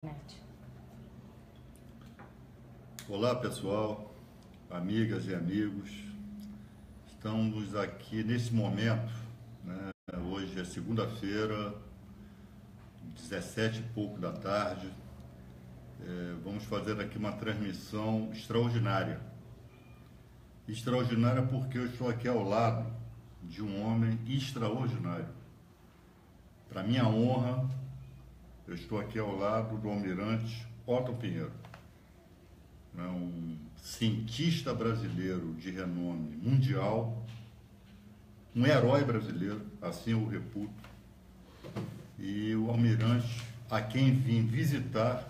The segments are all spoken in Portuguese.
Net. Olá pessoal, amigas e amigos, estamos aqui nesse momento, né? Hoje é segunda-feira, 17 e pouco da tarde. Vamos fazer aqui uma transmissão extraordinária. Extraordinária porque eu estou aqui ao lado de um homem extraordinário. Para minha honra, eu estou aqui ao lado do almirante Otton Pinheiro, um cientista brasileiro de renome mundial, um herói brasileiro, assim eu o reputo, e o almirante, a quem vim visitar,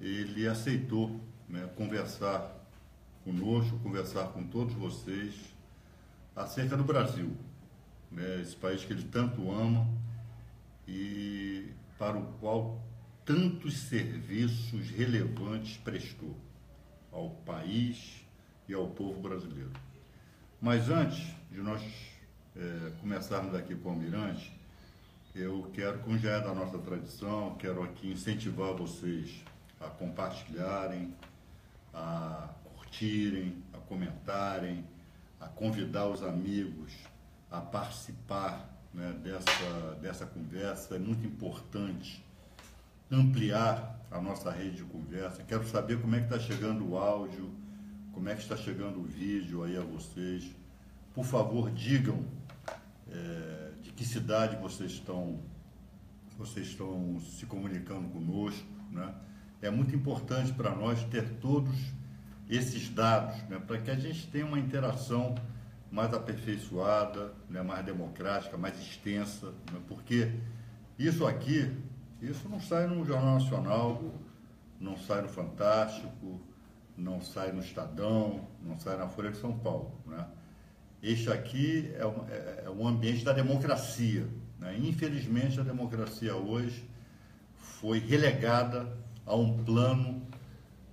ele aceitou, conversar conosco, conversar com todos vocês acerca do Brasil, esse país que ele tanto ama e para o qual tantos serviços relevantes prestou ao país e ao povo brasileiro. Mas antes de nós começarmos aqui com o almirante, eu quero, como já é da nossa tradição, quero aqui incentivar vocês a compartilharem, a curtirem, a comentarem, a convidar os amigos a participar, dessa conversa. É muito importante ampliar a nossa rede de conversa. Quero saber como é que está chegando o áudio, como é que está chegando o vídeo aí a vocês. Por favor, digam de que cidade vocês estão se comunicando conosco, É muito importante para nós ter todos esses dados, para que a gente tenha uma interação mais aperfeiçoada, mais democrática, mais extensa, porque isso aqui, isso não sai no Jornal Nacional, não sai no Fantástico, não sai no Estadão, não sai na Folha de São Paulo, Este aqui é um ambiente da democracia, Infelizmente, a democracia hoje foi relegada a um plano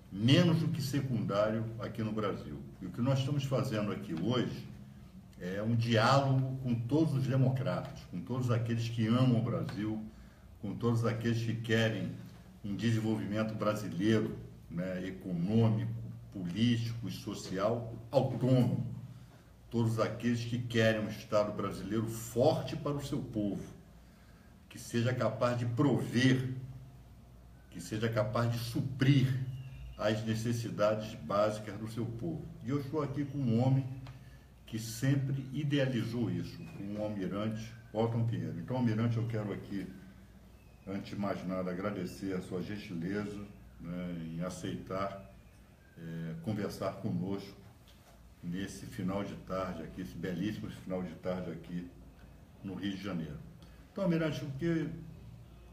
menos do que secundário aqui no Brasil. E o que nós estamos fazendo aqui hoje é um diálogo com todos os democratas, com todos aqueles que amam o Brasil, com todos aqueles que querem um desenvolvimento brasileiro, econômico, político e social autônomo. Todos aqueles que querem um Estado brasileiro forte para o seu povo, que seja capaz de prover, que seja capaz de suprir as necessidades básicas do seu povo. E eu estou aqui com um homem que sempre idealizou isso, um almirante Otton Pinheiro. Então, almirante, eu quero aqui, antes de mais nada, agradecer a sua gentileza em aceitar conversar conosco nesse final de tarde aqui, esse belíssimo final de tarde aqui no Rio de Janeiro. Então, almirante,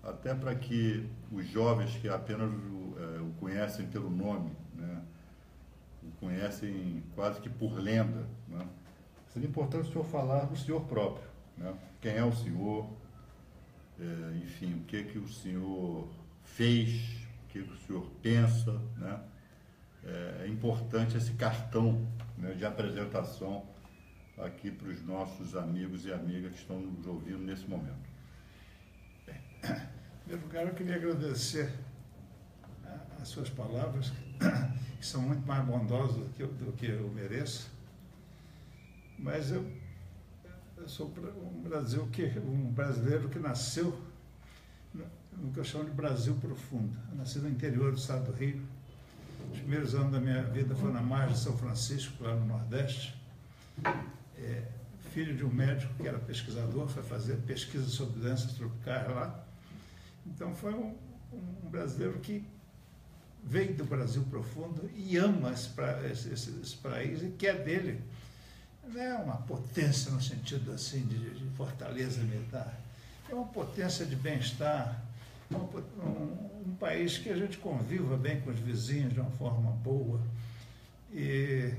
até para que os jovens que apenas o conhecem pelo nome, o conhecem quase que por lenda, seria importante o senhor falar do senhor próprio, Quem é o senhor, enfim, o que o senhor fez, o que o senhor pensa, É importante esse cartão, de apresentação aqui para os nossos amigos e amigas que estão nos ouvindo nesse momento. Bem, em primeiro lugar, eu queria agradecer as suas palavras, que são muito mais bondosas do que eu mereço. Mas eu sou um brasileiro que nasceu no que eu chamo de Brasil profundo. Eu nasci no interior do estado do Rio. Os primeiros anos da minha vida foram na margem de São Francisco, lá no Nordeste. Filho de um médico que era pesquisador, foi fazer pesquisa sobre doenças tropicais lá. Então foi um brasileiro que veio do Brasil profundo e ama esse país e quer dele. Não é uma potência no sentido assim de fortaleza militar, é uma potência de bem-estar, um país que a gente conviva bem com os vizinhos de uma forma boa e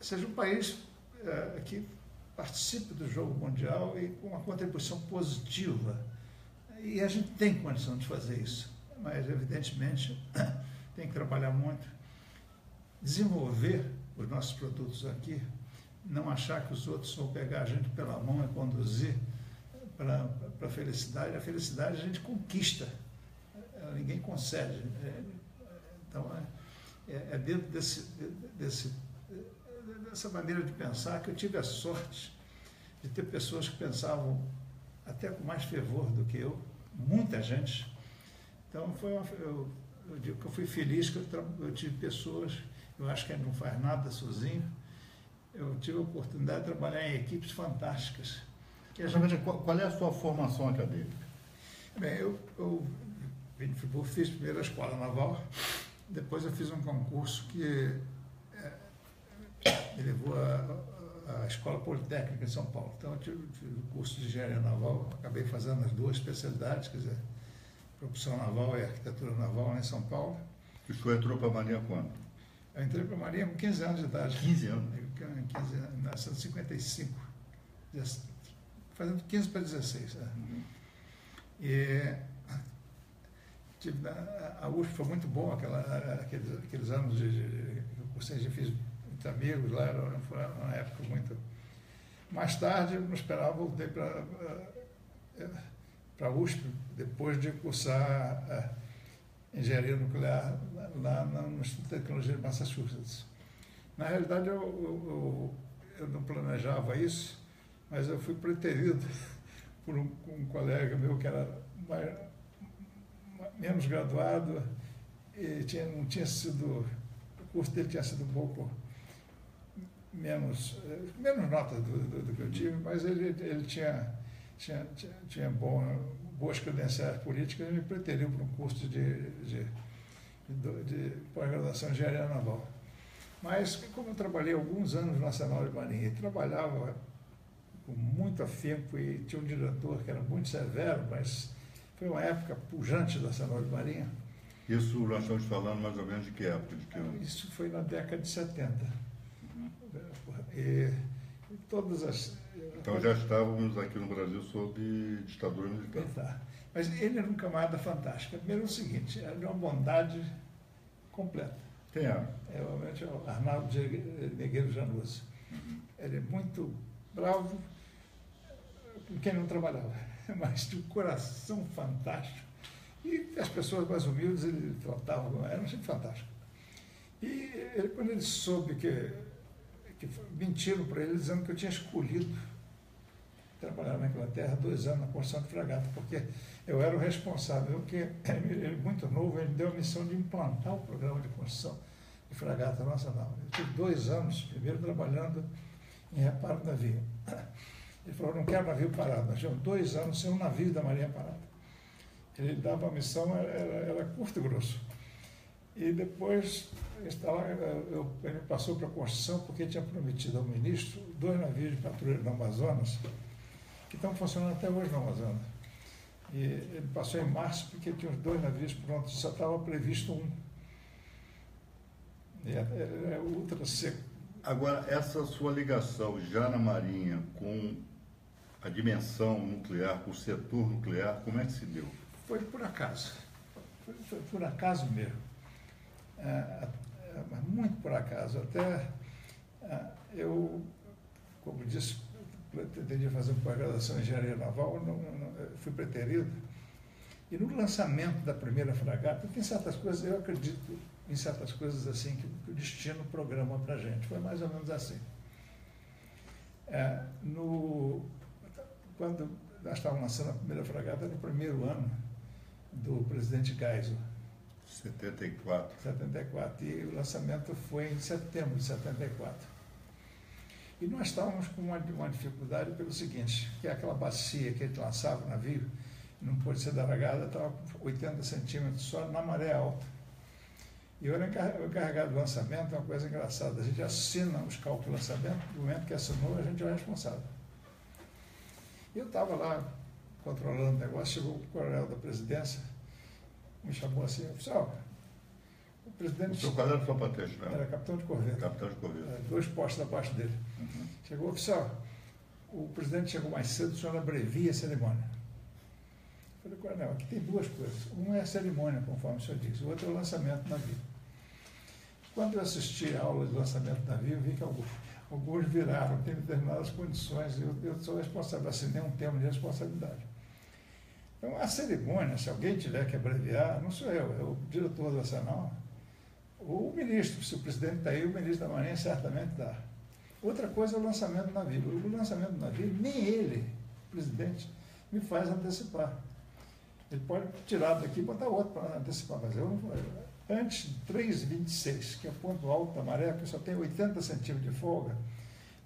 seja um país que participe do jogo mundial e com uma contribuição positiva. E a gente tem condição de fazer isso, mas evidentemente tem que trabalhar muito, desenvolver os nossos produtos aqui, não achar que os outros vão pegar a gente pela mão e conduzir para a felicidade. A felicidade a gente conquista ninguém concede. Então, é dentro dessa maneira de pensar que eu tive a sorte de ter pessoas que pensavam até com mais fervor do que eu, muita gente. Então, eu digo que eu fui feliz que eu tive pessoas, eu acho que a gente não faz nada sozinho. Eu tive a oportunidade de trabalhar em equipes fantásticas. Qual é a sua formação acadêmica? Bem, eu vim de Friburgo, fiz primeiro a escola naval, depois eu fiz um concurso que me levou à Escola Politécnica de São Paulo. Então, eu tive o curso de engenharia naval, acabei fazendo as duas especialidades, quer dizer, propulsão naval e arquitetura naval lá em São Paulo. O senhor entrou para a Marinha quando? Eu entrei para a Marinha com 15 anos de idade. 15 anos? 15 anos, em 1955, fazendo 15 para 16. E a USP foi muito bom, aqueles anos que eu cursei, fiz muitos amigos lá, foi uma época muito... Mais tarde, eu não esperava, voltei para a USP, depois de cursar engenharia nuclear lá no Instituto de Tecnologia de Massachusetts. Na realidade, eu não planejava isso, mas eu fui preterido por um colega meu que era menos graduado e não tinha sido, o curso dele tinha sido um pouco menos nota do que eu tive, mas ele tinha boas credenciais políticas e me preteriu para um curso de pós-graduação em engenharia naval. Mas, como eu trabalhei alguns anos no Arsenal de Marinha e trabalhava com muito afinco e tinha um diretor que era muito severo, mas foi uma época pujante do Arsenal de Marinha. Isso nós estamos falando mais ou menos de que época? Isso foi na década de 70. E todas as... Então já estávamos aqui no Brasil sob ditadura militar. Tá. Mas ele era um camarada fantástico. Primeiro é o seguinte, era de uma bondade completa. Quem é? Realmente é o Arnaldo Negueiro Januzzi. Ele é muito bravo com quem não trabalhava, mas de um coração fantástico. E as pessoas mais humildes ele tratava, era um jeito fantástico. E quando ele soube que mentiram para ele, dizendo que eu tinha escolhido trabalhar na Inglaterra 2 anos na construção de fragata, porque eu era o responsável, porque ele muito novo, ele deu a missão de implantar o programa de construção de fragata nacional. Eu tive 2 anos, primeiro trabalhando em reparo de navio. Ele falou, não quero navio parado, nós tivemos 2 anos sem um navio da Marinha parado. Ele dava a missão, era curto e grosso. E depois, ele passou para a construção, porque tinha prometido ao ministro 2 navios de patrulha no Amazonas, que estão funcionando até hoje no Amazonas. E ele passou em março, porque tinha os 2 navios prontos, só estava previsto um. E é ultra seco. Agora, essa sua ligação já na Marinha com a dimensão nuclear, com o setor nuclear, como é que se deu? Foi por acaso. Foi por acaso mesmo. Muito por acaso. Até eu, como disse, pretendia fazer uma pós-graduação em engenharia naval, fui preterido. E no lançamento da primeira fragata, tem certas coisas, eu acredito em certas coisas assim, que o destino programa para a gente. Foi mais ou menos assim. Quando nós estávamos lançando a primeira fragata, no primeiro ano do presidente Geisel. 74. E o lançamento foi em setembro de 74. E nós estávamos com uma dificuldade pelo seguinte, que aquela bacia que a gente lançava o navio, não pôde ser daragada, estava com 80 centímetros só na maré alta. E eu era encarregado do lançamento, é uma coisa engraçada, a gente assina os cálculos de lançamento, no momento que assinou, a gente é responsável. E eu estava lá controlando o negócio, chegou o coronel da presidência, me chamou assim, oficial, o presidente... O senhor qual era a sua patente, né? Era capitão de corveta. Capitão de corveta. 2 postos abaixo dele. Chegou, oficial, o presidente chegou mais cedo, o senhor abrevia a cerimônia. Eu falei, coronel, aqui tem 2 coisas. Uma é a cerimônia, conforme o senhor disse, o outro é o lançamento do navio. Quando eu assisti a aula de lançamento do navio, eu vi que alguns viraram, tem determinadas condições, eu sou responsável, assinei um termo de responsabilidade. Então, a cerimônia, se alguém tiver que abreviar, não sou eu, é o diretor do Arsenal, ou o ministro, se o presidente está aí, o ministro da Marinha certamente dá. Outra coisa é o lançamento do navio. O lançamento do navio, nem ele, o presidente, me faz antecipar. Ele pode tirar daqui e botar outro para antecipar, mas eu não vou. Antes de 3,26, que é o ponto alto da maré, que só tem 80 centímetros de folga,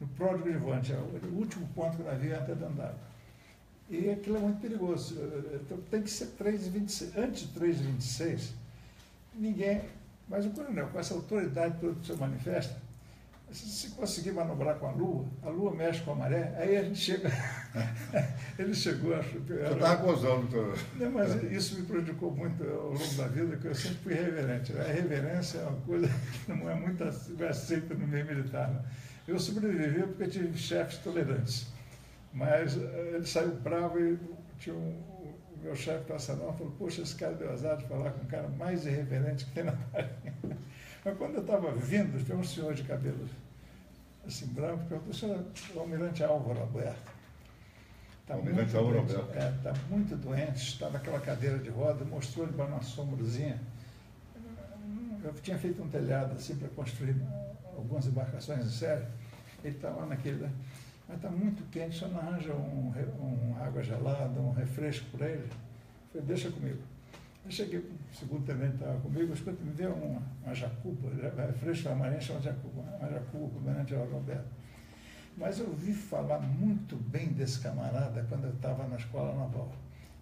no pródigo de Vante, é o último ponto que o navio entra dentro d'água. E aquilo é muito perigoso. Então tem que ser 3,26. Antes de 3,26, ninguém. Mas o coronel, com essa autoridade toda que você manifesta, se conseguir manobrar com a Lua mexe com a maré, aí a gente chega. Ele chegou, acho que. Eu estava gozando. Não, mas isso me prejudicou muito ao longo da vida, porque eu sempre fui reverente. A reverência é uma coisa que não é muito aceita no meio militar. Né? Eu sobrevivi porque tive chefes tolerantes. Mas ele saiu bravo e tinha o meu chefe do Arsenal falou, poxa, esse cara deu azar de falar com o cara mais irreverente que tem na Marinha. Mas quando eu estava vindo, tem um senhor de cabelo assim branco, perguntou, senhor, o almirante Álvaro Alberto. Tá almirante Álvaro Alberto. Está muito doente, está naquela cadeira de roda, mostrou ele para uma sombrazinha. Eu tinha feito um telhado assim para construir algumas embarcações em série. Ele está lá naquele... Mas está muito quente, só não arranja água gelada, um refresco para ele. Eu falei, deixa comigo. Eu cheguei, o segundo tenente estava comigo, escuta, me deu uma jacuba, refresco da Marinha chama jacuba, uma jacuba, o comandante Roberto. Mas eu ouvi falar muito bem desse camarada quando eu estava na escola naval.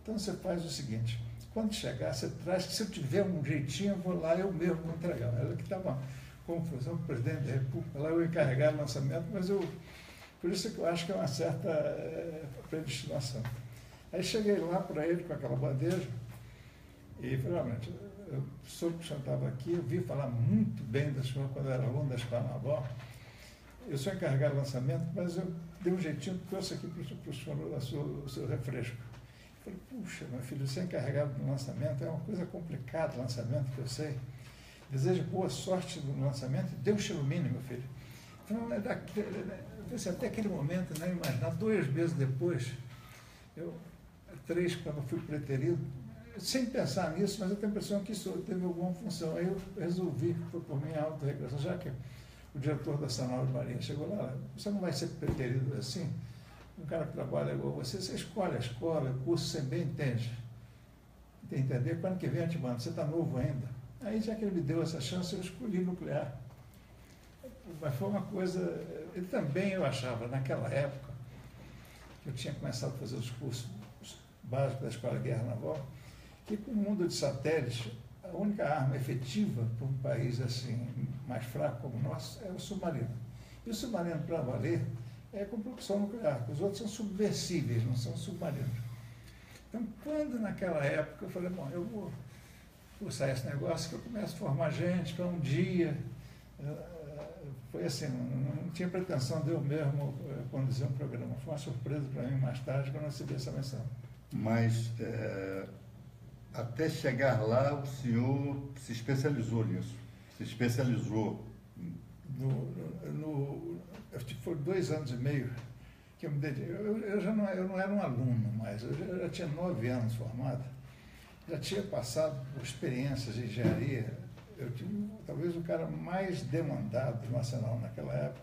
Então você faz o seguinte, quando chegar, você traz, que se eu tiver um jeitinho, eu vou lá, eu mesmo vou entregar. Ela que estava como função do presidente da República, lá eu encarregar o lançamento, mas eu... Por isso que eu acho que é uma certa predestinação. Aí cheguei lá para ele com aquela bandeja e falei, realmente, eu soube que o senhor estava aqui, eu vi falar muito bem do senhor quando eu era aluno da Escola Naval. Eu sou encarregado do lançamento, mas eu dei um jeitinho, trouxe aqui para o senhor o seu refresco. Eu falei, puxa, meu filho, ser encarregado do lançamento é uma coisa complicada, lançamento, que eu sei. Desejo boa sorte no lançamento, Deus te ilumine, meu filho. Então, até aquele momento, né, imaginar, 2 meses depois, quando eu fui preterido, sem pensar nisso, mas eu tenho a impressão que isso teve alguma função. Aí eu resolvi, por minha autorregulação, já que o diretor da Arsenal de Marinha chegou lá, você não vai ser preterido assim, um cara que trabalha igual você escolhe a escola, o curso, você bem entende. Tem que entender, quando que vem eu te mando, você está novo ainda. Aí, já que ele me deu essa chance, eu escolhi nuclear. Mas foi uma coisa... Ele também, eu achava, naquela época, que eu tinha começado a fazer os cursos básicos da Escola de Guerra Naval, que com o mundo de satélites, a única arma efetiva para um país assim, mais fraco como o nosso, é o submarino. E o submarino, para valer, é com propulsão nuclear, porque os outros são subversíveis, não são submarinos. Então, quando naquela época eu falei, bom, eu vou cursar esse negócio, que eu começo a formar gente para um dia... Foi assim, não tinha pretensão de eu mesmo conduzir um programa. Foi uma surpresa para mim mais tarde quando eu recebi essa missão. Mas até chegar lá, o senhor se especializou nisso? Se especializou? Foi 2 anos e meio que eu me dediquei. Eu não era um aluno, mas eu já tinha 9 anos formado. Já tinha passado por experiências de engenharia. Eu tive, talvez, o cara mais demandado do Arsenal naquela época,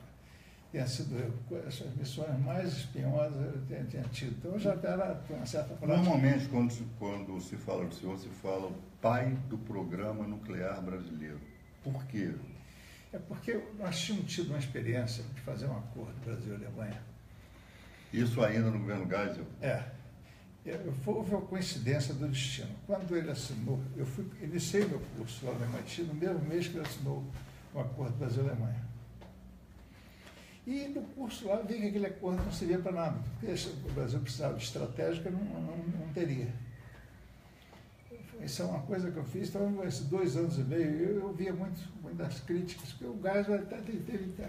tenha sido eu. Essas missões mais espinhosas eu tinha tido. Então, eu já era uma certa prática. Normalmente, quando se fala do senhor, se fala o pai do programa nuclear brasileiro. Por quê? É porque nós tínhamos tido uma experiência de fazer um acordo Brasil e Alemanha. Isso ainda no governo Geisel? Houve uma coincidência do destino. Quando ele assinou, iniciei meu curso lá no MIT, no mesmo mês que ele assinou o acordo Brasil-Alemanha. E no curso lá, vi que aquele acordo não servia para nada, porque o Brasil precisava de estratégica, não teria. Isso é uma coisa que eu fiz, então, esses 2 anos e meio, eu via muitas críticas, porque o Geisel,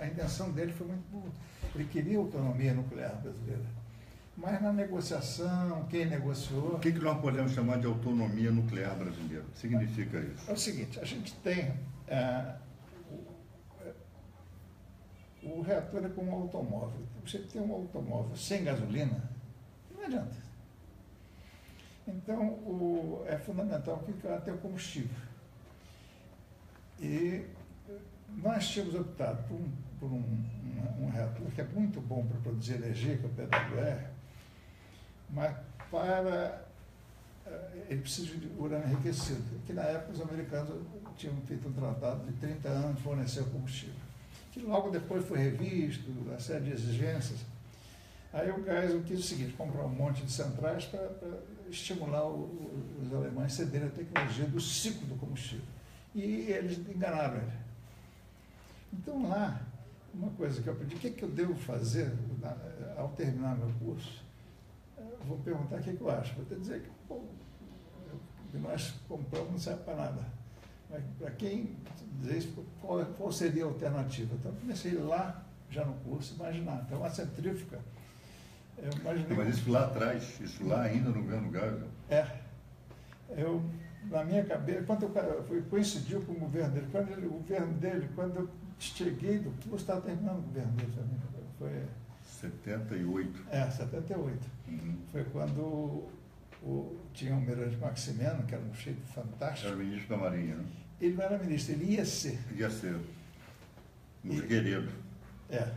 a intenção dele foi muito boa. Ele queria autonomia nuclear brasileira. Mas na negociação, quem negociou... O que nós podemos chamar de autonomia nuclear brasileira? O que significa isso? É o seguinte, a gente tem... o reator é como um automóvel. Você tem um automóvel sem gasolina, não adianta. Então, é fundamental que ela tenha combustível. E nós tínhamos optado por um reator que é muito bom para produzir energia, que é o PWR, mas ele precisa de urânio enriquecido, que na época os americanos tinham feito um tratado de 30 anos de fornecer o combustível, que logo depois foi revisto, uma série de exigências. Aí o Geisel quis o seguinte: comprar um monte de centrais para estimular os alemães a cederem a tecnologia do ciclo do combustível. E eles enganaram ele. Então lá, uma coisa que eu aprendi: o que eu devo fazer ao terminar meu curso? Eu vou perguntar o que eu acho. Vou até dizer que o que nós compramos não serve para nada. Mas para quem dizer isso, qual seria a alternativa? Então eu comecei lá, já no curso, imaginar. Então a centrífuga, eu imaginei... Mas isso lá atrás, isso lá ainda no governo Geisel? Na minha cabeça, quando coincidiu com o governo dele, quando eu cheguei do curso, estava terminando o governo dele também. Foi 78. 78. Uhum. Foi quando tinha o almirante Maximiano, que era um chefe fantástico. Era o ministro da Marinha, né? Ele não era ministro, ele ia ser. Ia ser. Um Figueiredo. Né?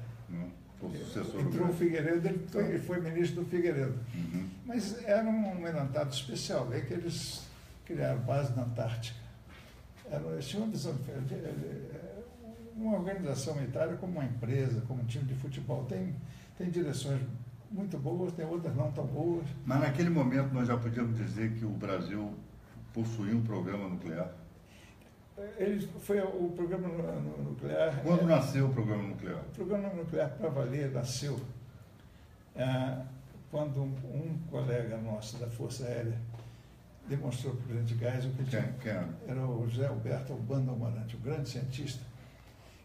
O sucessor Entrou o Figueiredo, ele foi ministro do Figueiredo. Uhum. Mas era um almirantado especial, é que eles criaram base na Antártica. Eles tinham uma visão diferente. Uma organização militar é como uma empresa, como um time de futebol. Tem direções muito boas, tem outras não tão boas. Mas naquele momento nós já podíamos dizer que o Brasil possuía um programa nuclear? Foi o programa nuclear... Quando nasceu o programa nuclear? O programa nuclear para valer nasceu quando um colega nosso da Força Aérea demonstrou para o presidente Geisel que Quem era? Era o José Alberto Albano Amarante, o grande cientista,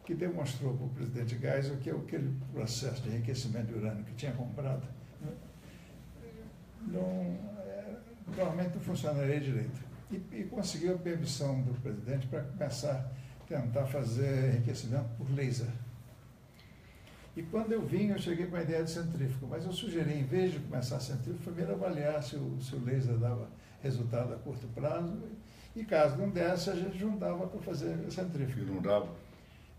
que demonstrou para o presidente Geisel que aquele processo de enriquecimento de urânio que tinha comprado normalmente não funcionaria direito. E conseguiu a permissão do presidente para começar a tentar fazer enriquecimento por laser. E quando eu vim, eu cheguei com a ideia de centrífuga, mas eu sugeri, em vez de começar a centrífuga, primeiro avaliar se o laser dava resultado a curto prazo, e caso não desse, a gente juntava para fazer centrífuga. E não dava?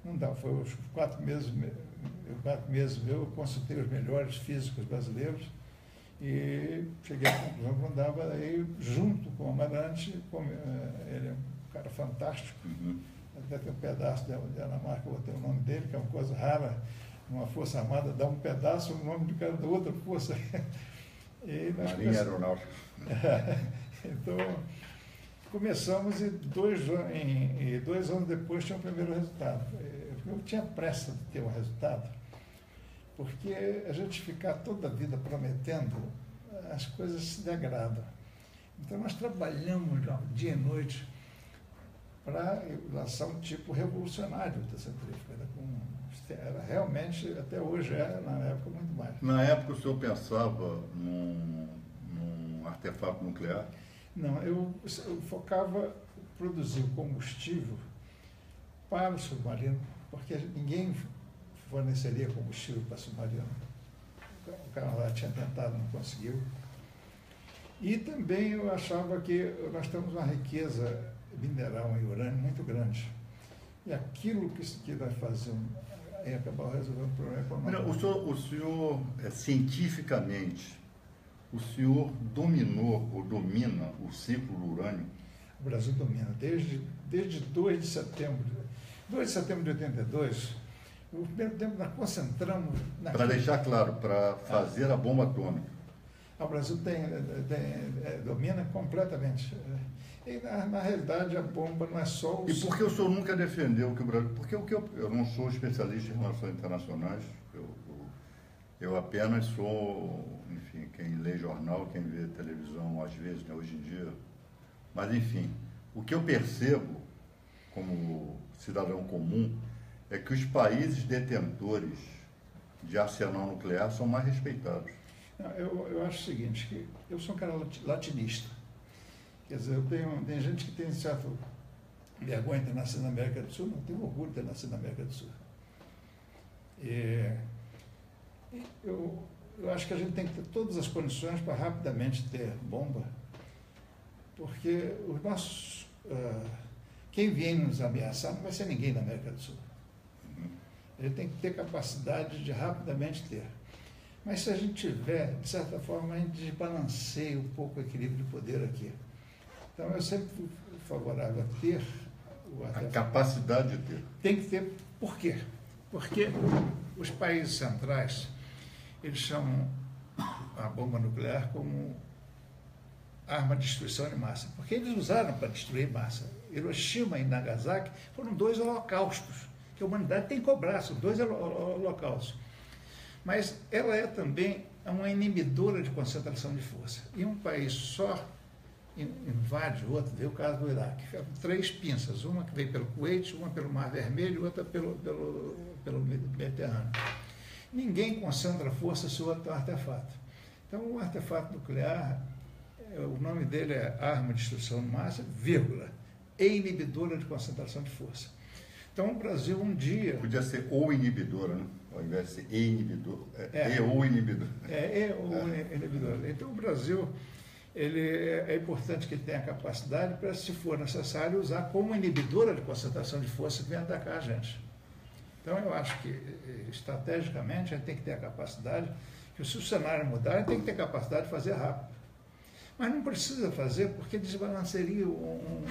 Não dava, foi os 4 meses eu consultei os melhores físicos brasileiros e cheguei à conclusão que não dava. Aí, junto com o Amarante, ele é um cara fantástico, até tem um pedaço de Dinamarca, eu botei o nome dele, que é uma coisa rara, uma força armada dá um pedaço no nome de cada da outra força. Marinha Aeronáutica. Então, começamos e 2 anos depois tinha o primeiro resultado. Eu tinha pressa de ter um resultado, porque a gente ficar toda a vida prometendo, as coisas se degradam. Então, nós trabalhamos dia e noite para lançar um tipo revolucionário da centrífuga. Era realmente, até hoje na época, muito mais. Na época o senhor pensava num artefato nuclear? Não, eu focava em produzir o combustível para o submarino, porque ninguém forneceria combustível para submarino. O Canadá tinha tentado, não conseguiu. E também eu achava que nós temos uma riqueza mineral em urânio muito grande. E aquilo que vai fazer é acabar resolvendo o problema econômico. O senhor cientificamente, o senhor dominou ou domina o ciclo do urânio? O Brasil domina. Desde 2 de setembro. 2 de setembro de 82, o primeiro tempo nós concentramos... Para deixar claro, para fazer a bomba atômica. O Brasil domina completamente. E, na realidade, a bomba não é só o... E por que o senhor nunca defendeu que o Brasil... Porque eu não sou especialista em relações internacionais, eu apenas sou, enfim, quem lê jornal, quem vê televisão às vezes, né, hoje em dia. Mas, enfim, o que eu percebo como cidadão comum é que os países detentores de arsenal nuclear são mais respeitados. Eu acho o seguinte, que eu sou um cara latinista. Quer dizer, tem gente que tem certa vergonha de ter nascido na América do Sul, não tenho orgulho de ter nascido na América do Sul. Eu acho que a gente tem que ter todas as condições para rapidamente ter bomba porque os nossos, quem vier nos ameaçar não vai ser ninguém da América do Sul. Ele tem que ter capacidade de rapidamente ter. Mas se a gente tiver, de certa forma, a gente desbalanceia um pouco o equilíbrio de poder aqui. Então, eu sempre fui favorável a ter a capacidade de ter. Tem que ter. Por quê? Porque os países centrais, eles chamam a bomba nuclear como arma de destruição em massa. Porque eles usaram para destruir massa. Hiroshima e Nagasaki foram 2 holocaustos que a humanidade tem que cobrar, são 2 holocaustos. Mas ela é também uma inibidora de concentração de força. E um país só invade o outro, veio o caso do Iraque. 3 pinças, uma que veio pelo Kuwait, uma pelo Mar Vermelho e outra pelo Mediterrâneo. Ninguém concentra força se o outro é um artefato. Então, o artefato nuclear, o nome dele é arma de destruição em massa, vírgula, e inibidora de concentração de força. Então, o Brasil um dia... Podia ser ou inibidora, né? Ao invés de ser e inibidor. E ou inibidor. Inibidor. Então, o Brasil, é importante que ele tenha capacidade para, se for necessário, usar como inibidora de concentração de força que vem atacar a gente. Então, eu acho que, estrategicamente, a gente tem que ter a capacidade, que se o cenário mudar, a gente tem que ter capacidade de fazer rápido. Mas não precisa fazer porque desbalancearia um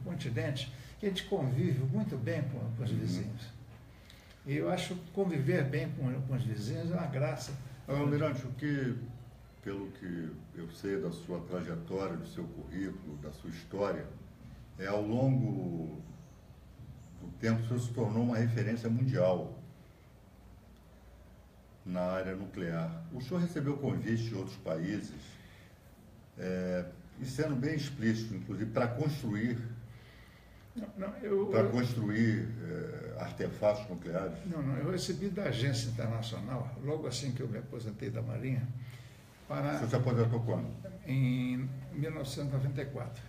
continente que a gente convive muito bem com os vizinhos. E eu acho que conviver bem com os vizinhos é uma graça. Almirante, pelo que eu sei da sua trajetória, do seu currículo, da sua história, ao longo do tempo o senhor se tornou uma referência mundial na área nuclear. O senhor recebeu convite de outros países, e sendo bem explícito, inclusive, para construir artefatos nucleares? Não, eu recebi da Agência Internacional, logo assim que eu me aposentei da Marinha. Você se aposentou quando? Em 1994.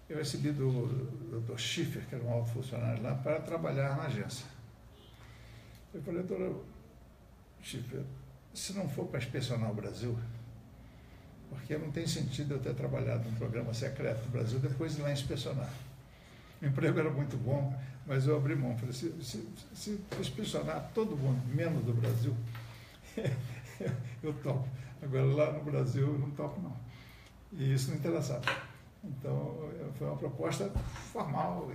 Eu recebi do Dr. Schiffer, que era um alto funcionário lá, para trabalhar na agência. Eu falei, doutor Schiffer, se não for para inspecionar o Brasil, porque não tem sentido eu ter trabalhado num programa secreto do Brasil depois de ir lá inspecionar. O emprego era muito bom, mas eu abri mão. Falei, se inspecionar todo mundo, menos do Brasil, eu topo. Agora, lá no Brasil, eu não topo, não. E isso não interessava. Então, foi uma proposta formal.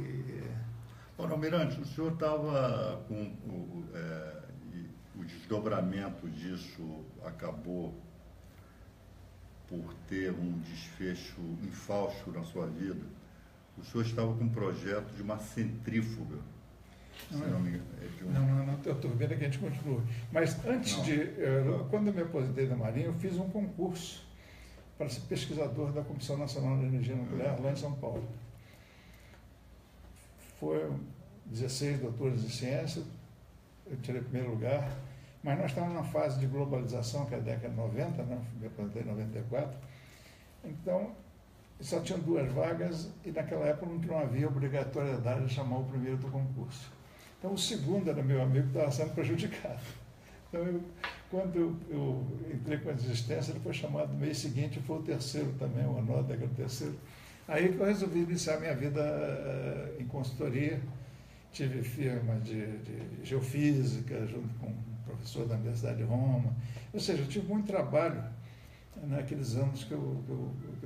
Bom, Almirante, o senhor estava com o desdobramento disso acabou por ter um desfecho infausto na sua vida. O senhor estava com um projeto de uma centrífuga. Não, eu estou vendo que a gente continua. Mas antes quando eu me aposentei da Marinha, eu fiz um concurso para ser pesquisador da Comissão Nacional de Energia Nuclear lá em São Paulo. Foram 16 doutores em ciência, eu tirei o primeiro lugar, mas nós estávamos na fase de globalização, que é a década de 90, né? Me aposentei em 94, então só tinham 2 vagas e naquela época não havia obrigatoriedade de chamar o primeiro do concurso. Então o segundo era meu amigo que estava sendo prejudicado. Então quando eu entrei com a desistência, ele foi chamado no mês seguinte, foi o terceiro também, o nota era o terceiro. Aí que eu resolvi iniciar minha vida em consultoria, tive firma de geofísica, junto com um professor da Universidade de Roma, ou seja, eu tive muito trabalho naqueles anos que eu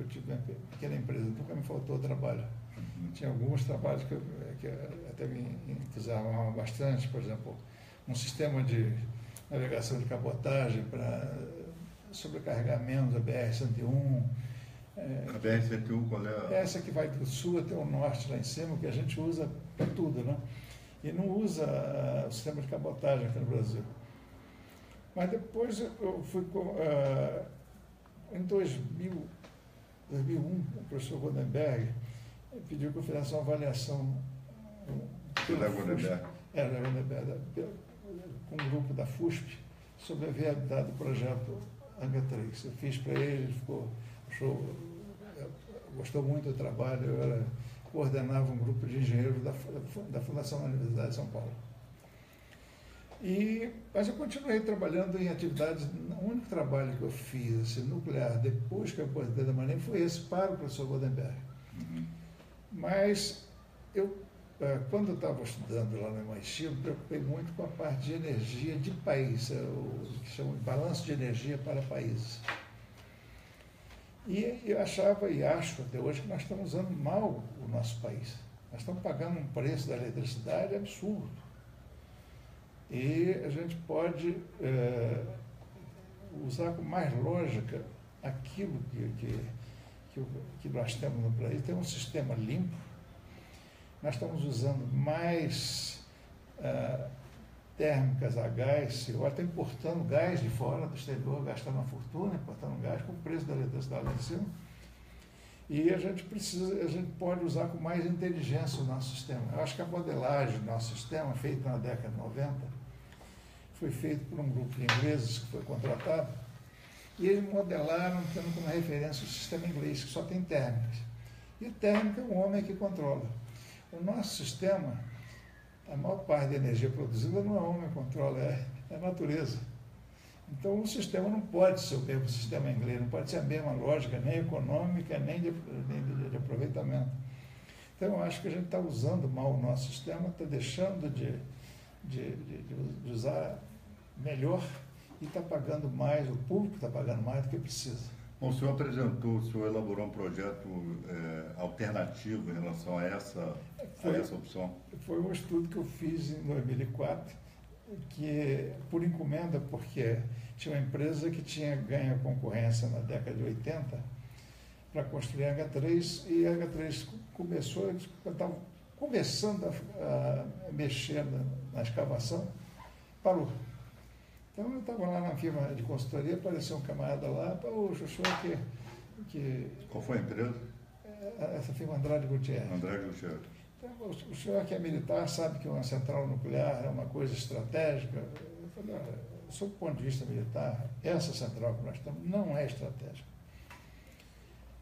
tive uma pequena empresa, nunca me faltou trabalho. Tinha alguns trabalhos que até me entusiasmavam bastante, por exemplo, um sistema de navegação de cabotagem para sobrecarregamento da BR-101. A BR-101 qual é? Essa que vai do sul até o norte, lá em cima, que a gente usa para tudo, né? E não usa o sistema de cabotagem aqui no Brasil. Mas depois eu fui... em 2001, o professor Rodenberg pediu que eu fizesse uma avaliação com um grupo da FUSP sobre a viabilidade do projeto Angra 3. Eu fiz para ele, gostou muito do trabalho, eu coordenava um grupo de engenheiros da Fundação da Universidade de São Paulo. Mas eu continuei trabalhando em atividades. O único trabalho que eu fiz assim, nuclear depois que eu aposentei da Marinha foi esse para o professor Goldenberg. Mas quando eu estava estudando lá no MIT, eu me preocupei muito com a parte de energia de país, o que chama de balanço de energia para países. E eu achava e acho até hoje que nós estamos usando mal o nosso país. Nós estamos pagando um preço da eletricidade absurdo. E a gente pode usar com mais lógica aquilo que nós temos no país. Tem um sistema limpo, nós estamos usando mais térmicas a gás, ou até importando gás de fora do exterior, gastando uma fortuna, importando gás com o preço da eletricidade lá em cima. E a gente pode usar com mais inteligência o nosso sistema. Eu acho que a modelagem do nosso sistema, feita na década de 90, foi feita por um grupo de ingleses que foi contratado, e eles modelaram tendo como referência o sistema inglês, que só tem térmicas. E a térmica é o homem que controla. O nosso sistema, a maior parte da energia produzida não é o homem que controla, é a natureza. Então, o sistema não pode ser o mesmo sistema inglês, não pode ser a mesma lógica, nem econômica, nem de aproveitamento. Então, eu acho que a gente está usando mal o nosso sistema, está deixando de usar melhor e está pagando mais, o público está pagando mais do que precisa. Bom, o senhor elaborou um projeto alternativo em relação a essa opção? Foi um estudo que eu fiz em 2004, que por encomenda, porque tinha uma empresa que tinha ganho a concorrência na década de 80 para construir a H3, e a H3 estava começando a mexer na escavação, parou. Então eu estava lá na firma de consultoria, apareceu um camarada lá, o senhor que... Qual foi a empresa? Essa firma Andrade Gutierrez. Andrade Gutierrez. Então, o senhor que é militar sabe que uma central nuclear é uma coisa estratégica. Eu falei, olha, sob o ponto de vista militar, essa central que nós estamos não é estratégica.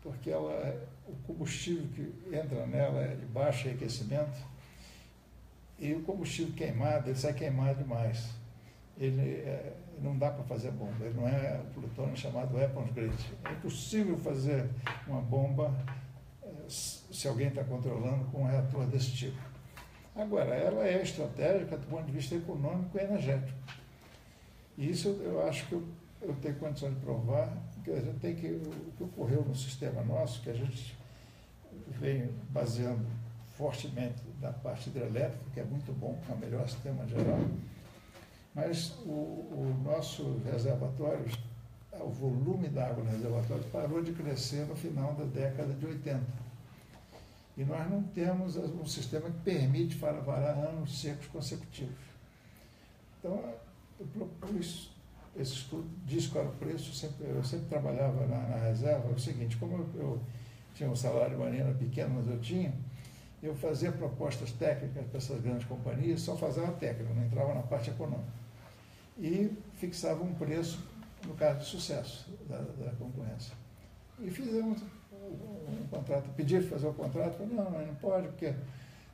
Porque o combustível que entra nela é de baixo aquecimento, e o combustível queimado, ele sai queimado demais. Não dá para fazer bomba, ele não é o plutônio chamado weapons grade. É impossível fazer uma bomba se alguém está controlando com um reator desse tipo. Agora, ela é estratégica do ponto de vista econômico e energético. E isso eu acho que eu tenho condição de provar, que a gente tem o que ocorreu no sistema nosso, que a gente vem baseando fortemente na parte hidrelétrica, que é muito bom, é o melhor sistema geral. Mas o nosso reservatório, o volume da água no reservatório parou de crescer no final da década de 80. E nós não temos um sistema que permite varar anos secos consecutivos. Então, eu propus esse estudo, disse qual era o preço, eu sempre trabalhava na reserva, é o seguinte, como eu tinha um salário de maneira pequeno, mas eu fazia propostas técnicas para essas grandes companhias, só fazia a técnica, não entrava na parte econômica. E fixava um preço, no caso de sucesso da concorrência. E fizemos um contrato, pedi para fazer o contrato, falei, não pode, porque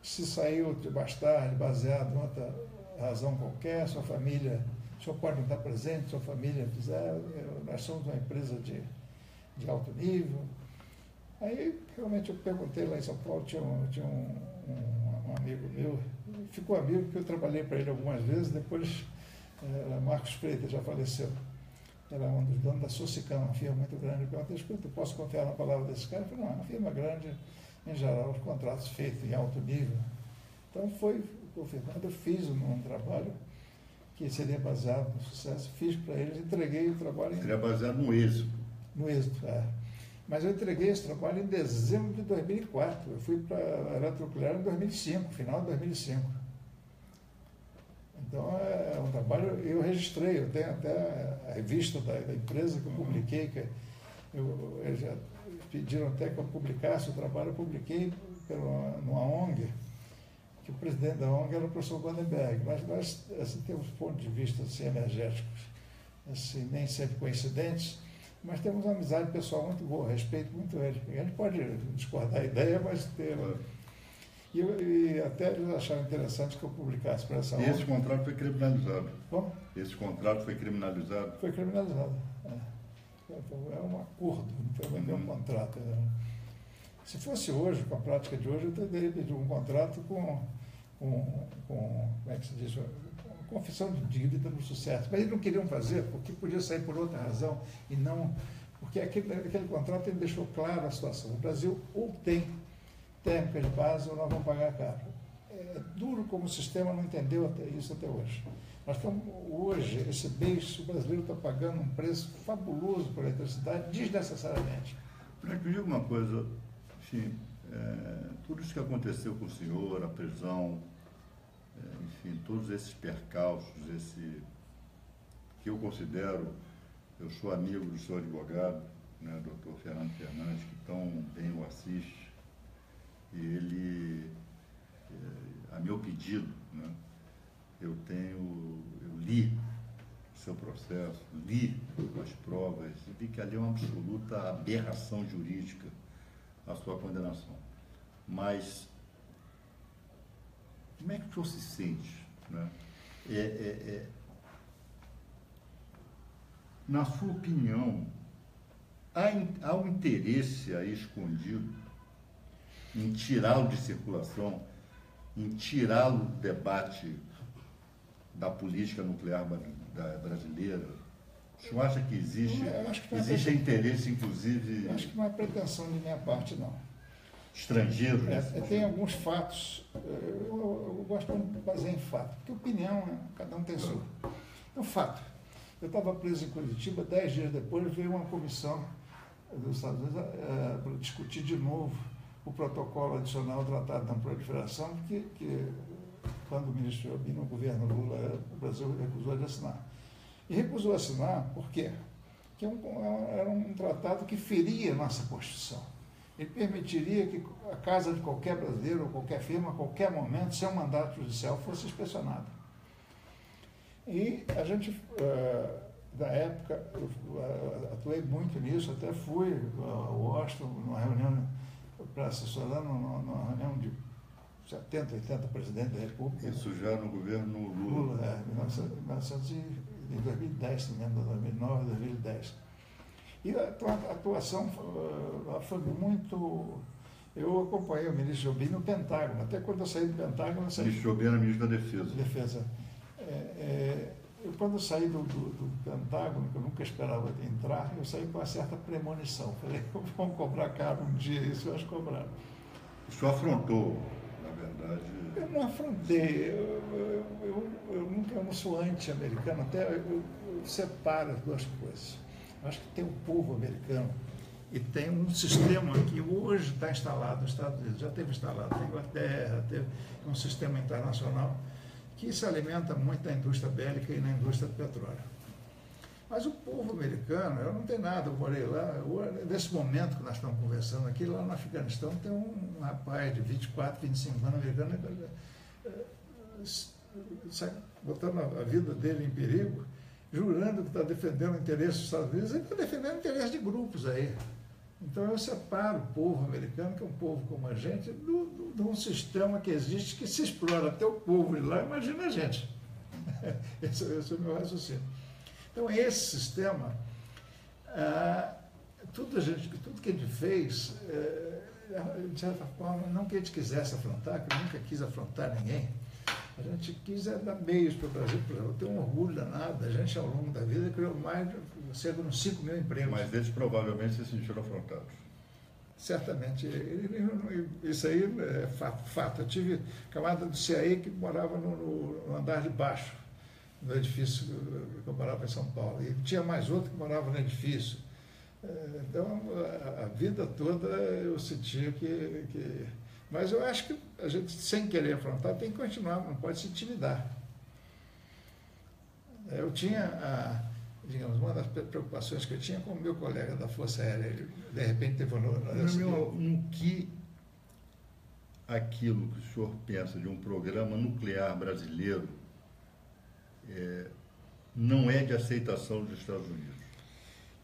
se saiu de bastardo, baseado em outra razão qualquer, sua família, o senhor pode não estar presente, sua família fizer, nós somos uma empresa de alto nível. Aí, realmente, eu perguntei lá em São Paulo, tinha um amigo meu, ficou amigo porque eu trabalhei para ele algumas vezes, depois Marcos Freitas já faleceu. Era um dos donos da Socicam, uma firma muito grande. Eu perguntei, escuta, posso confiar na palavra desse cara? Ele falou, não, é uma firma grande, em geral, os contratos feitos em alto nível. Então, foi confirmado. Eu fiz um trabalho que seria baseado no sucesso, fiz para eles, entreguei o trabalho... Seria baseado no êxito. No êxito, é. Mas eu entreguei esse trabalho em dezembro de 2004. Eu fui para a Eletronuclear em 2005, final de 2005. Então, é um trabalho, eu registrei, eu tenho até a revista da empresa que eu publiquei, eles já pediram até que eu publicasse o trabalho, eu publiquei numa ONG, que o presidente da ONG era o professor Goldenberg. Nós assim, temos pontos de vista assim, energéticos, assim, nem sempre coincidentes, mas temos uma amizade pessoal muito boa, respeito muito ele. A gente pode discordar da ideia, mas ter... E até eles acharam interessante que eu publicasse para essa E esse contrato foi criminalizado. Como? Esse contrato foi criminalizado. Foi criminalizado. É um acordo, não foi um contrato. Se fosse hoje, com a prática de hoje, eu teria pedido um contrato com como é que se diz, confissão de dívida no sucesso. Mas eles não queriam fazer porque podia sair por outra razão e não... Porque aquele contrato ele deixou claro a situação. O Brasil ou tem técnica de base ou nós vamos pagar caro. É duro como o sistema não entendeu isso até hoje. Nós estamos, hoje, esse mês, o brasileiro está pagando um preço fabuloso por eletricidade, desnecessariamente. Para que eu diga uma coisa, enfim, tudo isso que aconteceu com o senhor, a prisão, enfim, todos esses percalços, que eu considero, eu sou amigo do seu advogado, né, doutor Fernando Fernandes, que tão bem o assiste, e ele, a meu pedido, né, eu li o seu processo, li as provas e vi que ali é uma absoluta aberração jurídica a sua condenação. Mas como é que o senhor se sente, né? Na sua opinião, há um interesse aí escondido em tirá-lo de circulação, em tirá-lo do debate da política nuclear brasileira? O senhor acha que existe interesse, inclusive... Eu acho que não é pretensão de minha parte, não. Estrangeiro? Tem alguns fatos, eu gosto de basear em fato, porque opinião, cada um tem sua. É um fato. Eu estava preso em Curitiba, 10 dias depois veio uma comissão dos Estados Unidos para discutir de novo o protocolo adicional ao Tratado de Não Proliferação, que quando o ministro Jobim, no governo Lula, o Brasil recusou de assinar. E recusou assinar por quê? Porque era um tratado que feria a nossa Constituição. Ele permitiria que a casa de qualquer brasileiro ou qualquer firma, a qualquer momento, sem um mandato judicial, fosse inspecionada. E a gente, da época, eu atuei muito nisso, até fui a Washington, numa reunião para assessorar, numa reunião de 70, 80 presidentes da República. Isso já no governo Lula. Em 2010, não lembro, 2009, 2010. E a atuação foi muito... Eu acompanhei o ministro Jobim no Pentágono, até quando eu saí do Pentágono... O ministro Jobim era ministro da Defesa. Quando eu saí do Pentágono, que eu nunca esperava entrar, eu saí com uma certa premonição. Falei, vamos cobrar caro um dia, isso eu acho que cobraram. O senhor afrontou, na verdade... Eu não afrontei, eu não sou anti-americano, até eu separo as duas coisas. Eu acho que tem o povo americano e tem um sistema que hoje está instalado nos Estados Unidos, já teve instalado na Inglaterra, teve um sistema internacional que se alimenta muito da indústria bélica e na indústria do petróleo. Mas o povo americano, eu não tenho nada, eu morei lá, nesse momento que nós estamos conversando aqui, lá no Afeganistão, tem um rapaz de 24, 25 anos americano, botando a vida dele em perigo, jurando que está defendendo o interesse dos Estados Unidos, ele está defendendo o interesse de grupos aí. Então eu separo o povo americano, que é um povo como a gente, de um sistema que existe, que se explora até o povo de lá, imagina a gente. Esse é o meu raciocínio. Então esse sistema, tudo que a gente fez, de certa forma, não que a gente quisesse afrontar, que eu nunca quis afrontar ninguém, a gente quis dar meios para o Brasil, eu tenho um orgulho danado, a gente ao longo da vida criou mais de cerca de uns 5 mil empregos. Mas eles provavelmente se sentiram afrontados. Certamente, isso aí é fato. Eu tive camada do CIA que morava no andar de baixo, no edifício que eu morava em São Paulo, e tinha mais outro que morava no edifício. Então, a vida toda eu sentia que... Mas eu acho que a gente, sem querer afrontar, tem que continuar, não pode se intimidar. Eu tinha, digamos, uma das preocupações que eu tinha com o meu colega da Força Aérea, ele, de repente, teve no que aquilo que o senhor pensa de um programa nuclear brasileiro não é de aceitação dos Estados Unidos?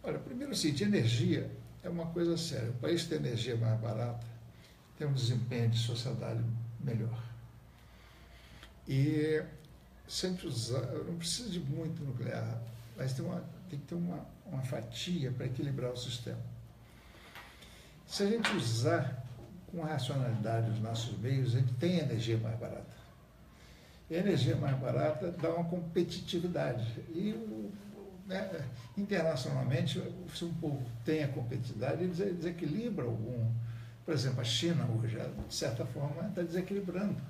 Olha, primeiro, assim, energia é uma coisa séria. O país tem energia mais barata, tem um desempenho de sociedade melhor. E se a gente usar, não precisa de muito nuclear, mas tem que ter uma fatia para equilibrar o sistema. Se a gente usar com racionalidade os nossos meios, a gente tem energia mais barata. E a energia mais barata dá uma competitividade. E, né, internacionalmente, se um povo tem a competitividade, ele desequilibra algum. Por exemplo, a China hoje, de certa forma, está desequilibrando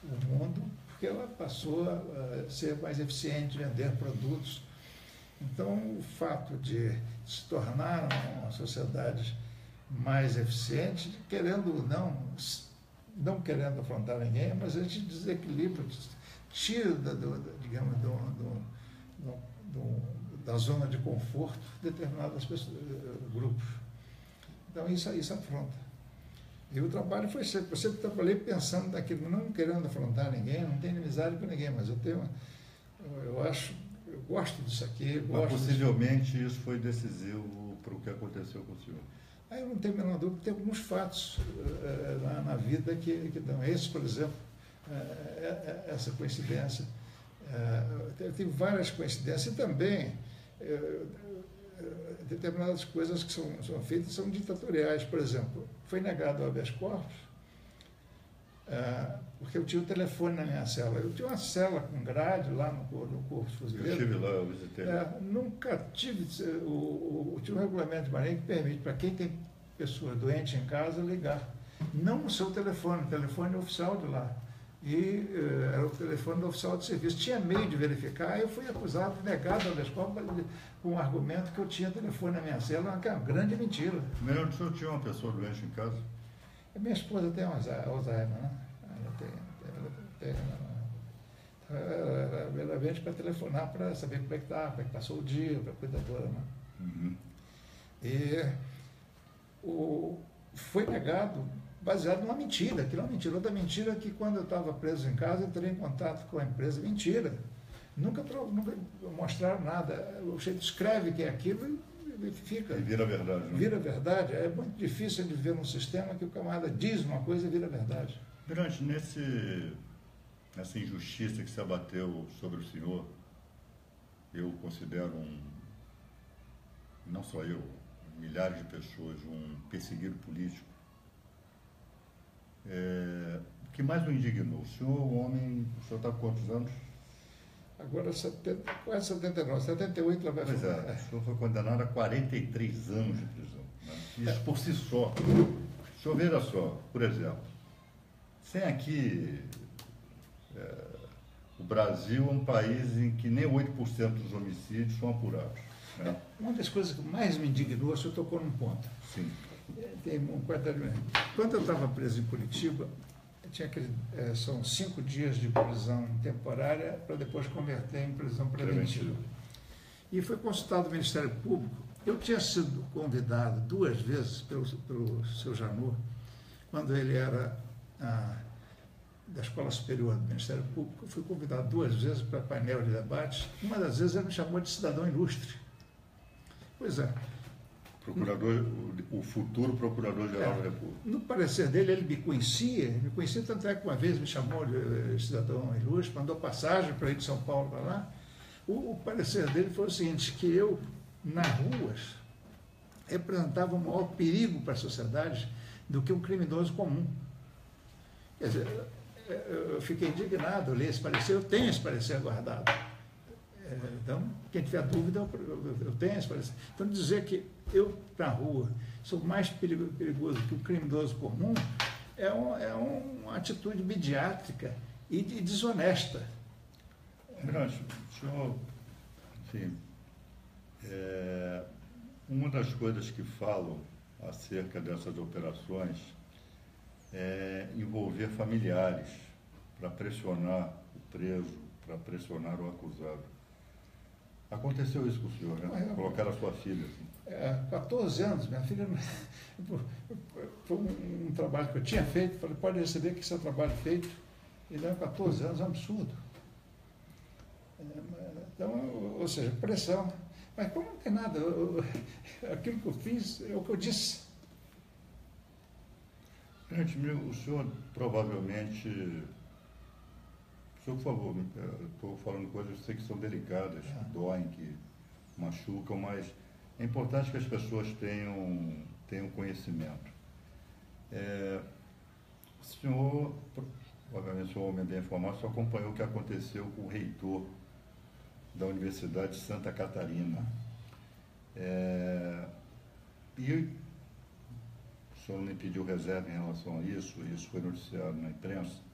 o mundo, porque ela passou a ser mais eficiente, vender produtos. Então, o fato de se tornar uma sociedade mais eficiente, querendo ou não querendo afrontar ninguém, mas a gente desequilibra, tira digamos, da zona de conforto determinadas grupos. Então, isso afronta. E o trabalho foi sempre, eu sempre trabalhei pensando naquilo, não querendo afrontar ninguém, não tenho inimizade com ninguém, mas eu gosto disso aqui. Mas possivelmente isso foi decisivo para o que aconteceu com o senhor. Aí eu não tenho a menor dúvida, tem alguns fatos na vida que dão. Esse, por exemplo, essa coincidência. Tem várias coincidências e também determinadas coisas que são feitas são ditatoriais. Por exemplo, foi negado o habeas corpus porque eu tinha o telefone na minha cela. Eu tinha uma cela com grade lá no Corpo Fuzileiro. Eu estive lá, eu visitei. Nunca tive. Tinha um regulamento de Marinha que permite para quem tem pessoa doente em casa ligar. Não o seu telefone, o telefone oficial de lá. E era o telefone do oficial de serviço. Tinha meio de verificar, eu fui acusado, negado ao habeas corpus com o argumento que eu tinha telefone na minha cela, que é uma grande mentira. Primeiro, o senhor tinha uma pessoa doente em casa? A minha esposa tem Alzheimer, né? Ela vem para telefonar para saber como é que está, como é que passou o dia, para a cuidadora, né? Uhum. E foi negado baseado numa mentira. Aquilo é uma mentira. Outra mentira que quando eu estava preso em casa, eu entrei em contato com a empresa. Mentira. Nunca mostraram nada. O jeito escreve que é aquilo e fica. E vira verdade. Né? Vira verdade. É muito difícil de ver num sistema que o camarada diz uma coisa e vira verdade. Mirante, nessa injustiça que se abateu sobre o senhor, eu considero não só eu, milhares de pessoas, um perseguido político. O que mais o indignou? O senhor está com quantos anos? Agora, quase 79, 78 lá vai Pois é, o senhor foi condenado a 43 anos de prisão. Né? Isso por si só. O senhor veja só, por exemplo, sem aqui... o Brasil é um país em que nem 8% dos homicídios são apurados. Né? Uma das coisas que mais me indignou, o senhor tocou num ponto. Sim. Tem um quadradinho. Quando eu estava preso em Curitiba, tinha são 5 dias de prisão temporária para depois converter em prisão preventiva. E foi consultado o Ministério Público. Eu tinha sido convidado 2 vezes pelo seu Janot, quando ele era da Escola Superior do Ministério Público. Eu fui convidado 2 vezes para painel de debate. Uma das vezes ele me chamou de cidadão ilustre. Pois é. O futuro Procurador-Geral da República. No parecer dele, ele me conhecia, tanto é que uma vez me chamou de cidadão ilustre, mandou passagem para ir de São Paulo para lá. O parecer dele foi o seguinte, que eu, nas ruas, representava um maior perigo para a sociedade do que um criminoso comum. Quer dizer, eu fiquei indignado, eu li esse parecer, eu tenho esse parecer guardado. Então, quem tiver dúvida, eu tenho esse parecer. Então, dizer que eu, na rua, sou mais perigoso que o criminoso comum é uma atitude midiátrica e desonesta. Mirante, o senhor, enfim, uma das coisas que falam acerca dessas operações é envolver familiares para pressionar o preso, para pressionar o acusado. Aconteceu isso com o senhor, né? Colocaram a sua filha. Assim. 14 anos, minha filha. Foi um trabalho que eu tinha feito, falei, pode receber que esse é o trabalho feito. E deu 14 anos, é um absurdo. Então, ou seja, pressão. Mas como não tem nada, aquilo que eu fiz é o que eu disse. Gente, o senhor provavelmente... O senhor, por favor, estou falando coisas que eu sei que são delicadas, que doem, que machucam, mas é importante que as pessoas tenham conhecimento. O senhor, obviamente, sou um homem bem informado, só acompanhou o que aconteceu com o reitor da Universidade de Santa Catarina. E o senhor me pediu reserva em relação a isso foi noticiado na imprensa.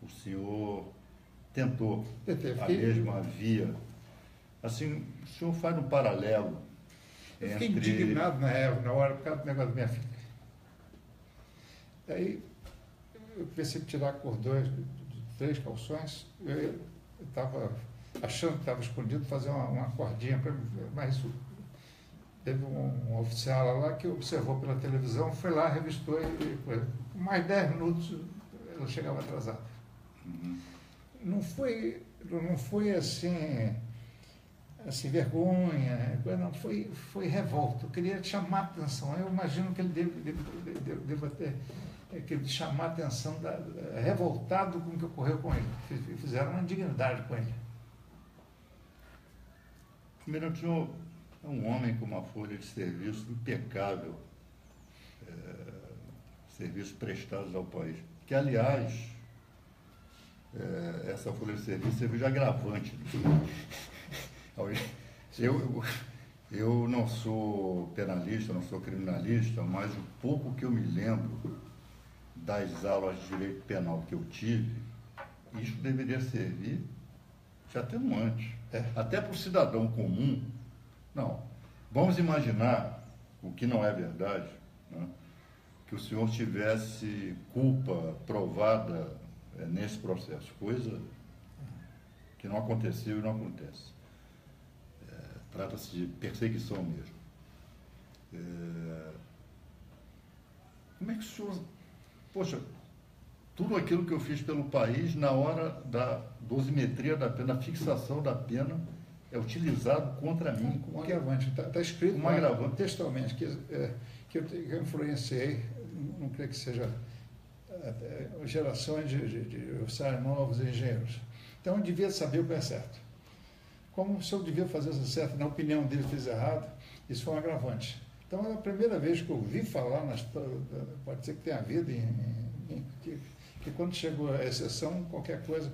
O senhor tentou a mesma via. Assim, o senhor faz um paralelo Eu fiquei indignado na hora por causa do negócio da minha filha. Aí eu pensei em tirar cordões de 3 calções, eu estava achando que estava escondido, fazer uma cordinha para mim, mas teve um oficial lá que observou pela televisão, foi lá, revistou e mais 10 minutos ela chegava atrasada. Uhum. Não foi assim vergonha, não, foi revolta. Eu queria chamar a atenção. Eu imagino que ele deva ter que chamar a atenção, revoltado com o que ocorreu com ele. Fizeram uma indignidade com ele. Primeiro, o senhor é um homem com uma folha de serviço impecável, serviços prestados ao país. Que, aliás, essa folha de serviço serviu de agravante. Eu não sou penalista, não sou criminalista, mas o pouco que eu me lembro das aulas de direito penal que eu tive, isso deveria servir de atenuante. Até para o cidadão comum. Não. Vamos imaginar, o que não é verdade, né, que o senhor tivesse culpa provada nesse processo, coisa que não aconteceu e não acontece. Trata-se de perseguição mesmo. Como é que o senhor... Poxa, tudo aquilo que eu fiz pelo país, na hora da dosimetria da pena, da fixação da pena, é utilizado contra mim. Com um agravante. Está escrito textualmente que eu influenciei, não creio que seja gerações de oficiais novos e engenheiros. Então, eu devia saber o que é certo. Como se eu devia fazer isso certo, na opinião dele, fiz errado, isso foi um agravante. Então, é a primeira vez que eu ouvi falar, pode ser que tenha havido, que quando chegou a exceção, qualquer coisa,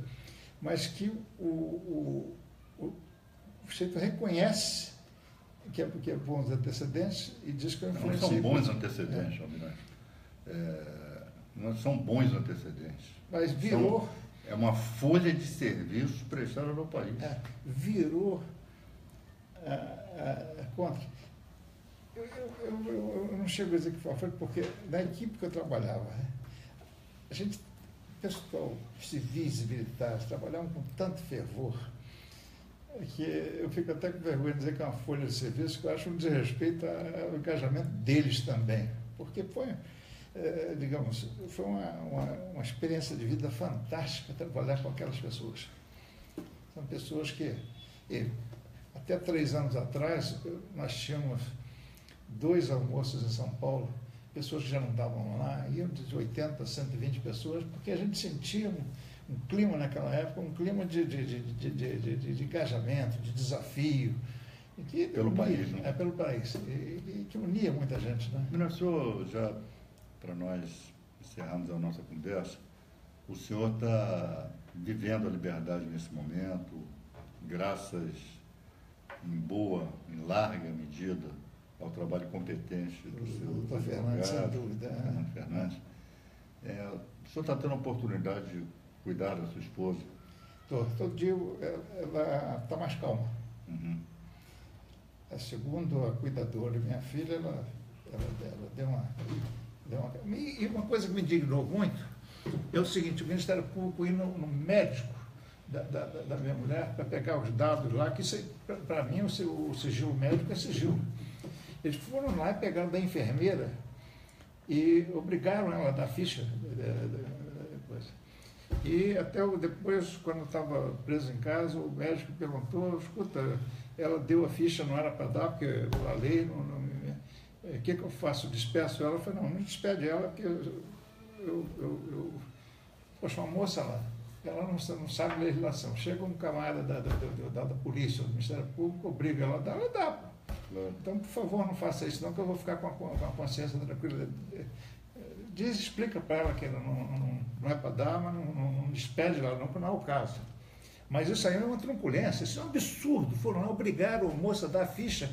mas que o sujeito reconhece que é bons antecedentes e diz que eu influenciei. Não são bons antecedentes, Almirante. Não são bons antecedentes. Mas virou... É uma folha de serviço prestada ao país. Virou contra. Eu não chego a dizer que foi porque na equipe que eu trabalhava, a gente, pessoal, civis e militares, trabalhavam com tanto fervor que eu fico até com vergonha de dizer que é uma folha de serviço, que eu acho um desrespeito ao engajamento deles também. Porque foi... digamos, foi uma experiência de vida fantástica trabalhar com aquelas pessoas. São pessoas que, até 3 anos atrás, nós tínhamos 2 almoços em São Paulo, pessoas que já não estavam lá, iam de 80 a 120 pessoas, porque a gente sentia um clima naquela época, um clima de engajamento, de desafio. Pelo país, né? Pelo país, e que unia muita gente, né? Mas o senhor já... Para nós encerrarmos a nossa conversa, o senhor está vivendo a liberdade nesse momento, graças, em larga medida, ao trabalho competente do seu Fernandes, sem dúvida. Fernando Fernandes. O senhor está tendo a oportunidade de cuidar da sua esposa? Todo dia ela está mais calma. Uhum. Segundo a cuidadora, minha filha, ela deu uma... E uma coisa que me indignou muito é o seguinte: o Ministério Público ir no médico da minha mulher para pegar os dados lá, que para mim o sigilo médico é sigilo. Eles foram lá e pegaram da enfermeira e obrigaram ela a dar ficha. E até depois, quando eu estava preso em casa, o médico perguntou: escuta, ela deu a ficha, não era para dar, porque a lei não o que eu faço? Despeço ela? Eu falei, não despede ela, porque poxa, uma moça lá, ela não sabe legislação. Chega um camarada da polícia, do Ministério Público, obriga ela a dar, ela dá. Claro. Então, por favor, não faça isso, não, que eu vou ficar com a consciência tranquila. Explica para ela que ela não é para dar, mas não despede ela, não é o caso. Mas isso aí é uma truculência, isso é um absurdo. Foram lá, obrigaram o moço a dar a ficha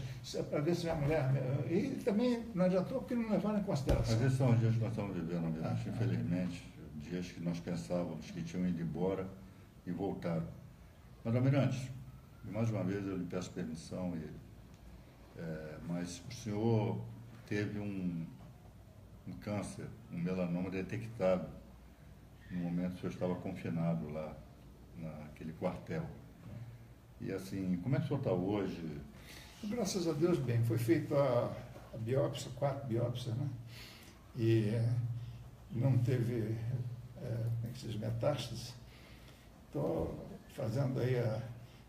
para ver se é a mulher. E também não adiantou porque não levaram em consideração. Mas esses são os dias que nós estamos vivendo mesmo, infelizmente. Dias que nós pensávamos que tinham ido embora e voltaram. Mas, Almirante, mais uma vez eu lhe peço permissão, mas o senhor teve um câncer, um melanoma detectado no momento que o senhor estava confinado lá naquele quartel. E assim, como é que o senhor está hoje? Graças a Deus, bem, foi feita a biópsia, 4 biópsias, né? E não teve metástases. Estou fazendo aí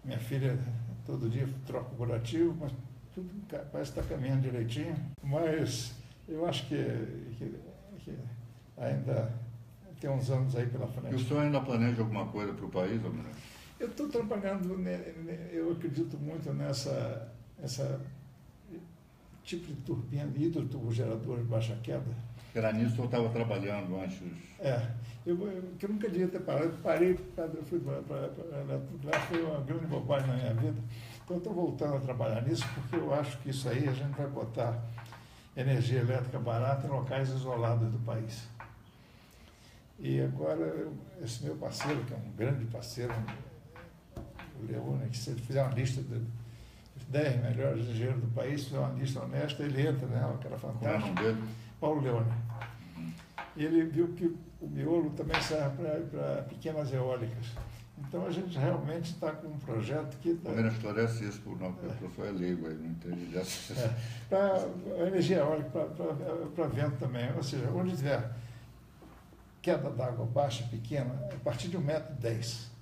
minha filha todo dia troca o curativo, mas tudo parece que está caminhando direitinho. Mas eu acho que ainda tem uns anos aí pela frente. E o senhor ainda planeja alguma coisa para o país, Almirante? Eu estou trabalhando, eu acredito muito nessa tipo de turbina, hidroturbogerador de baixa queda. Era nisso que eu estava trabalhando antes. Que eu nunca devia ter parado, fui para lá, foi uma grande bobagem na minha vida. Então eu estou voltando a trabalhar nisso, porque eu acho que isso aí a gente vai botar energia elétrica barata em locais isolados do país. E agora, esse meu parceiro, que é um grande parceiro, o Leone, que se ele fizer uma lista dos 10 melhores engenheiros do país, se fizer uma lista honesta, ele entra nela, que era fantástica. Qual é o nome dele? Paulo Leone. E ele viu que o miolo também serve para pequenas eólicas. Então a gente realmente está com um projeto que... Primeiro esclarece isso, porque o professor é leigo aí, não entende dessa... Para energia eólica, para vento também. Ou seja, onde tiver queda d'água baixa, pequena, a partir de 1,10 m.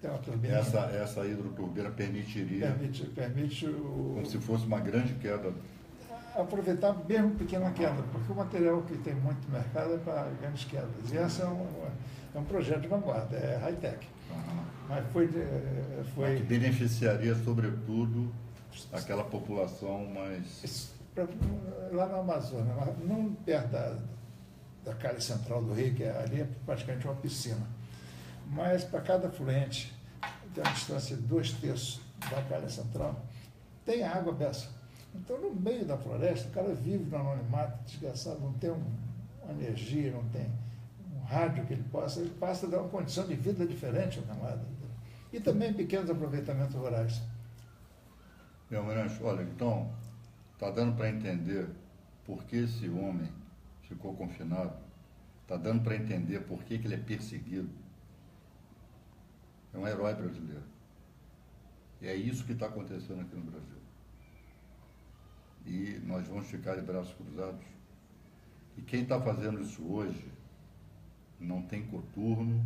Tem uma turbina. Essa hidroturbina permitiria... Permite como se fosse uma grande queda. Aproveitar mesmo pequena queda, porque o material que tem muito mercado é para grandes quedas. E essa é um projeto de vanguarda, é high-tech. Mas foi que beneficiaria, sobretudo, aquela população mais... Lá na Amazônia, não perto da calha central do rio, que ali é praticamente uma piscina. Mas para cada afluente, tem uma distância de 2/3 da calha central, tem água dessa. Então, no meio da floresta, o cara vive no anonimato, desgraçado, não tem uma energia, não tem um rádio que ele passa a dar uma condição de vida diferente ao camarada. E também pequenos aproveitamentos rurais. Meu Almirante, olha, então, está dando para entender por que esse homem ficou confinado, está dando para entender por que ele é perseguido. É um herói brasileiro. E é isso que está acontecendo aqui no Brasil. E nós vamos ficar de braços cruzados. E quem está fazendo isso hoje não tem coturno,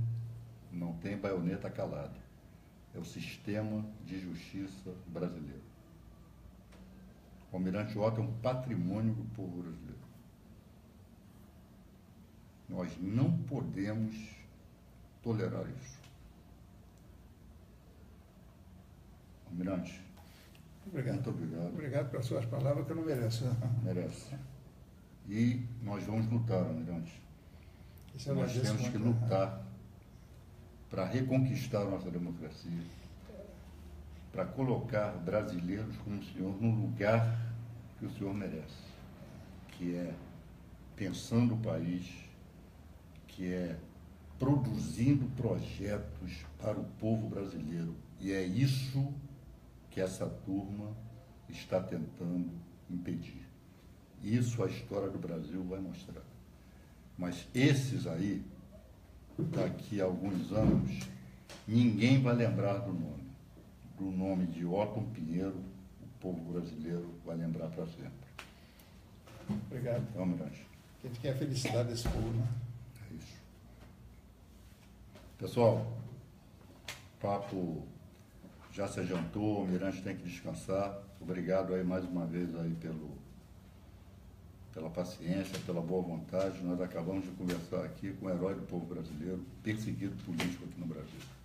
não tem baioneta calada. É o sistema de justiça brasileiro. O Almirante Ota é um patrimônio do povo brasileiro. Nós não podemos tolerar isso. Almirante, obrigado. Muito obrigado. Obrigado pelas suas palavras, que eu não mereço. Merece. E nós vamos lutar, Almirante. Nós temos que lutar para reconquistar a nossa democracia, para colocar brasileiros como o senhor no lugar que o senhor merece, que é pensando o país, que é produzindo projetos para o povo brasileiro. E é isso que essa turma está tentando impedir. Isso a história do Brasil vai mostrar. Mas esses aí, daqui a alguns anos, ninguém vai lembrar do nome. Do nome de Otton Pinheiro, o povo brasileiro vai lembrar para sempre. Obrigado. Então, Almirante. A gente quer a felicidade desse povo, né? É isso. Pessoal, papo já se adiantou, o Almirante tem que descansar. Obrigado aí mais uma vez aí pela paciência, pela boa vontade. Nós acabamos de conversar aqui com o herói do povo brasileiro, perseguido político aqui no Brasil.